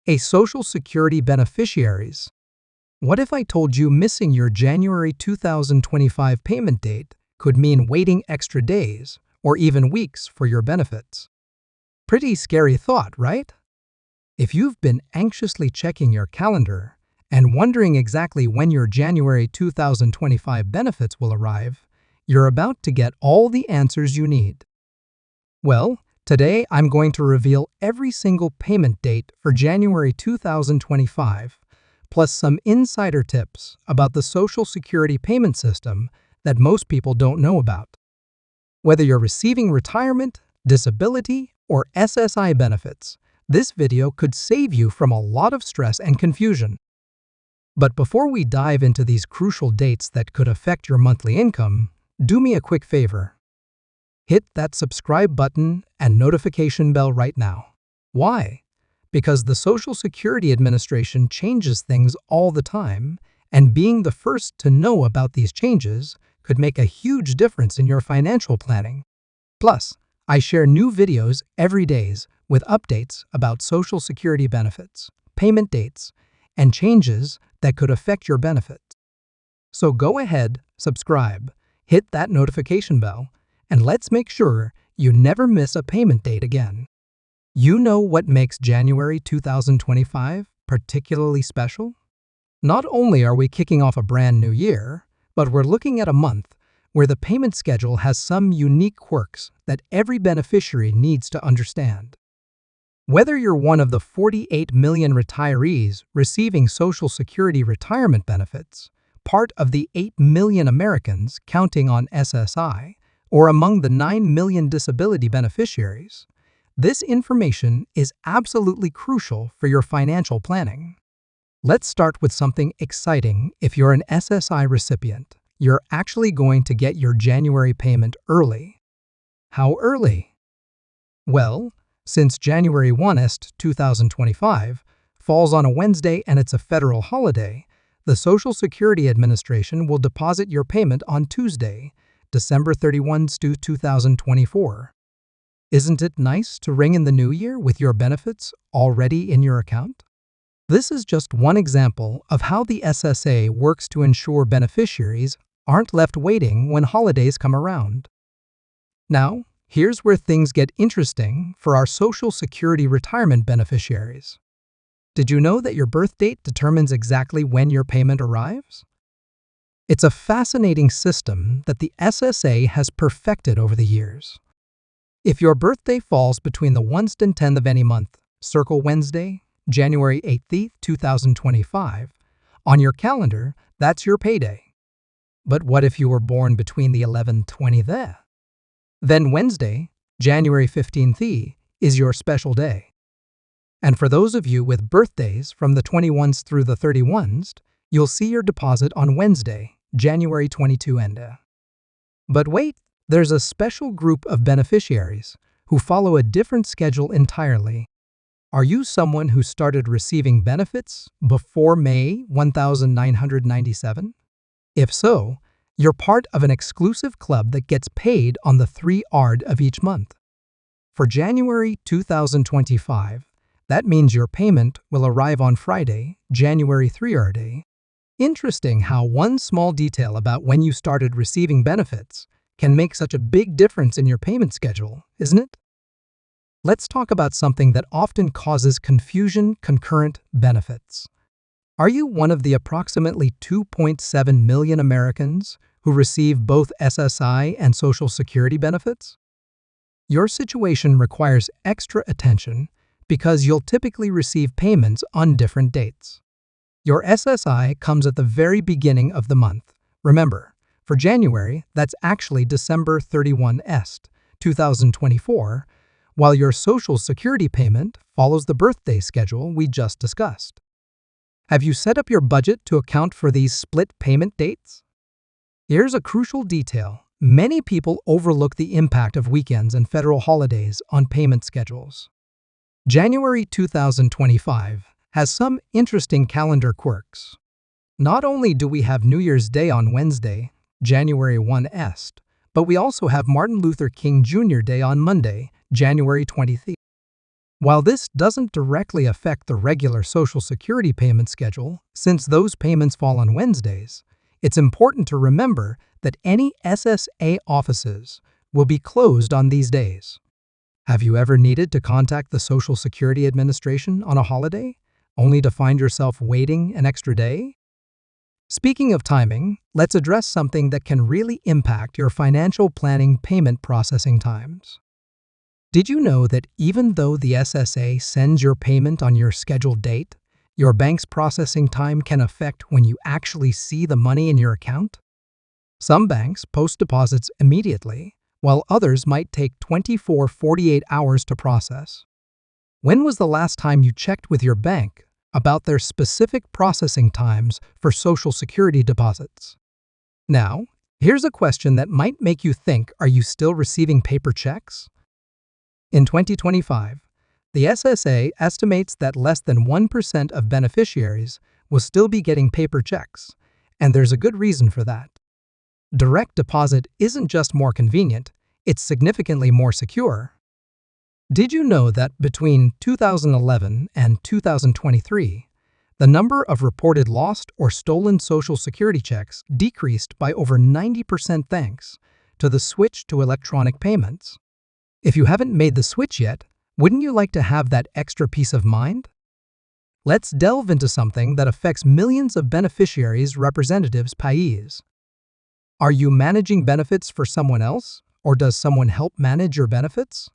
A Social Security beneficiaries. What if I told you missing your January 2025 payment date could mean waiting extra days or even weeks for your benefits? Pretty scary thought, right? If you've been anxiously checking your calendar and wondering exactly when your January 2025 benefits will arrive, you're about to get all the answers you need. Well, today I'm going to reveal every single payment date for January 2025, plus some insider tips about the Social Security payment system that most people don't know about. Whether you're receiving retirement, disability, or SSI benefits, this video could save you from a lot of stress and confusion. But before we dive into these crucial dates that could affect your monthly income, do me a quick favor. Hit that subscribe button and notification bell right now. Why? Because the Social Security Administration changes things all the time, and being the first to know about these changes could make a huge difference in your financial planning. Plus, I share new videos every day with updates about Social Security benefits, payment dates, and changes that could affect your benefits. So go ahead, subscribe, hit that notification bell, and let's make sure you never miss a payment date again. You know what makes January 2025 particularly special? Not only are we kicking off a brand new year, but we're looking at a month where the payment schedule has some unique quirks that every beneficiary needs to understand. Whether you're one of the 48 million retirees receiving Social Security retirement benefits, part of the 8 million Americans counting on SSI, or among the 9 million disability beneficiaries, this information is absolutely crucial for your financial planning. Let's start with something exciting. If you're an SSI recipient, you're actually going to get your January payment early. How early? Well, since January 1st, 2025 falls on a Wednesday and it's a federal holiday, the Social Security Administration will deposit your payment on Tuesday, December 31, 2024. Isn't it nice to ring in the new year with your benefits already in your account? This is just one example of how the SSA works to ensure beneficiaries aren't left waiting when holidays come around. Now, here's where things get interesting for our Social Security retirement beneficiaries. Did you know that your birth date determines exactly when your payment arrives? It's a fascinating system that the SSA has perfected over the years. If your birthday falls between the 1st and 10th of any month, circle Wednesday, January 8th, 2025. On your calendar, that's your payday. But what if you were born between the 11th and 20th? Then Wednesday, January 15th, is your special day. And for those of you with birthdays from the 21st through the 31st, you'll see your deposit on Wednesday, January 22nd. But wait, there's a special group of beneficiaries who follow a different schedule entirely. Are you someone who started receiving benefits before May 1997? If so, you're part of an exclusive club that gets paid on the 3rd of each month. For January 2025, that means your payment will arrive on Friday, January 3rd. Interesting how one small detail about when you started receiving benefits can make such a big difference in your payment schedule, isn't it? Let's talk about something that often causes confusion: concurrent benefits. Are you one of the approximately 2.7 million Americans who receive both SSI and Social Security benefits? Your situation requires extra attention because you'll typically receive payments on different dates. Your SSI comes at the very beginning of the month. Remember, for January, that's actually December 31, 2024, while your Social Security payment follows the birthday schedule we just discussed. Have you set up your budget to account for these split payment dates? Here's a crucial detail. Many people overlook the impact of weekends and federal holidays on payment schedules. January 2025 has some interesting calendar quirks. Not only do we have New Year's Day on Wednesday, January 1st, but we also have Martin Luther King Jr. Day on Monday, January 20th. While this doesn't directly affect the regular Social Security payment schedule, since those payments fall on Wednesdays, it's important to remember that any SSA offices will be closed on these days. Have you ever needed to contact the Social Security Administration on a holiday, only to find yourself waiting an extra day? Speaking of timing, let's address something that can really impact your financial planning payment processing times. Did you know that even though the SSA sends your payment on your scheduled date, your bank's processing time can affect when you actually see the money in your account? Some banks post deposits immediately, while others might take 24-48 hours to process. When was the last time you checked with your bank about their specific processing times for Social Security deposits? Now, here's a question that might make you think, are you still receiving paper checks? In 2025, the SSA estimates that less than 1% of beneficiaries will still be getting paper checks, and there's a good reason for that. Direct deposit isn't just more convenient, it's significantly more secure. Did you know that between 2011 and 2023, the number of reported lost or stolen Social Security checks decreased by over 90% thanks to the switch to electronic payments? If you haven't made the switch yet, wouldn't you like to have that extra peace of mind? Let's delve into something that affects millions of beneficiaries' representatives' payees. Are you managing benefits for someone else, or does someone help manage your benefits?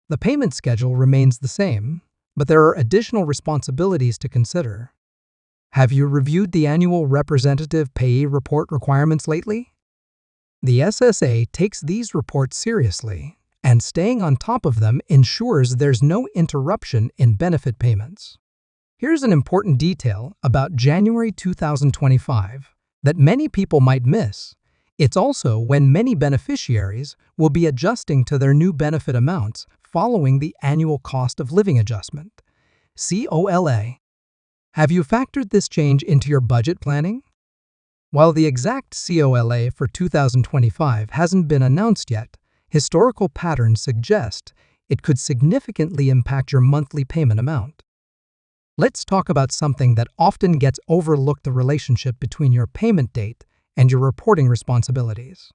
The payment schedule remains the same, but there are additional responsibilities to consider. Have you reviewed the annual representative payee report requirements lately? The SSA takes these reports seriously, and staying on top of them ensures there's no interruption in benefit payments. Here's an important detail about January 2025 that many people might miss. It's also when many beneficiaries will be adjusting to their new benefit amounts following the annual cost of living adjustment, COLA. Have you factored this change into your budget planning? While the exact COLA for 2025 hasn't been announced yet, historical patterns suggest it could significantly impact your monthly payment amount. Let's talk about something that often gets overlooked: the relationship between your payment date and your reporting responsibilities.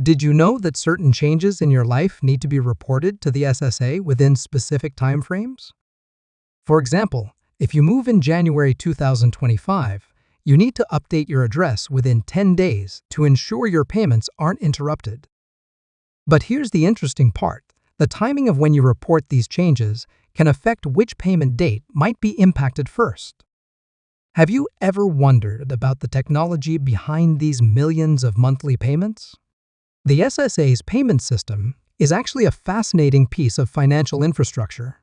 Did you know that certain changes in your life need to be reported to the SSA within specific timeframes? For example, if you move in January 2025, you need to update your address within 10 days to ensure your payments aren't interrupted. But here's the interesting part: the timing of when you report these changes can affect which payment date might be impacted first. Have you ever wondered about the technology behind these millions of monthly payments? The SSA's payment system is actually a fascinating piece of financial infrastructure.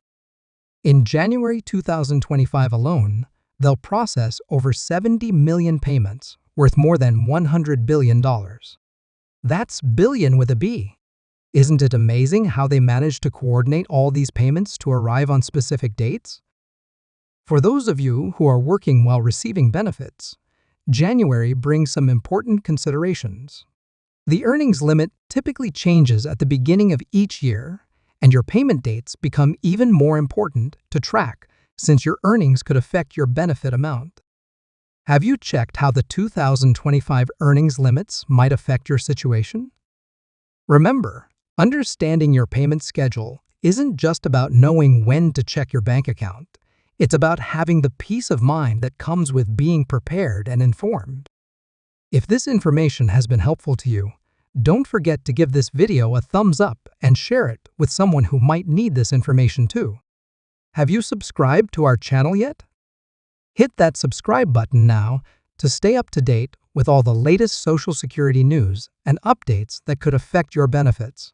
In January 2025 alone, they'll process over 70 million payments worth more than $100 billion. That's billion with a B. Isn't it amazing how they manage to coordinate all these payments to arrive on specific dates? For those of you who are working while receiving benefits, January brings some important considerations. The earnings limit typically changes at the beginning of each year, and your payment dates become even more important to track since your earnings could affect your benefit amount. Have you checked how the 2025 earnings limits might affect your situation? Remember, understanding your payment schedule isn't just about knowing when to check your bank account. It's about having the peace of mind that comes with being prepared and informed. If this information has been helpful to you, don't forget to give this video a thumbs up and share it with someone who might need this information too. Have you subscribed to our channel yet? Hit that subscribe button now to stay up to date with all the latest Social Security news and updates that could affect your benefits.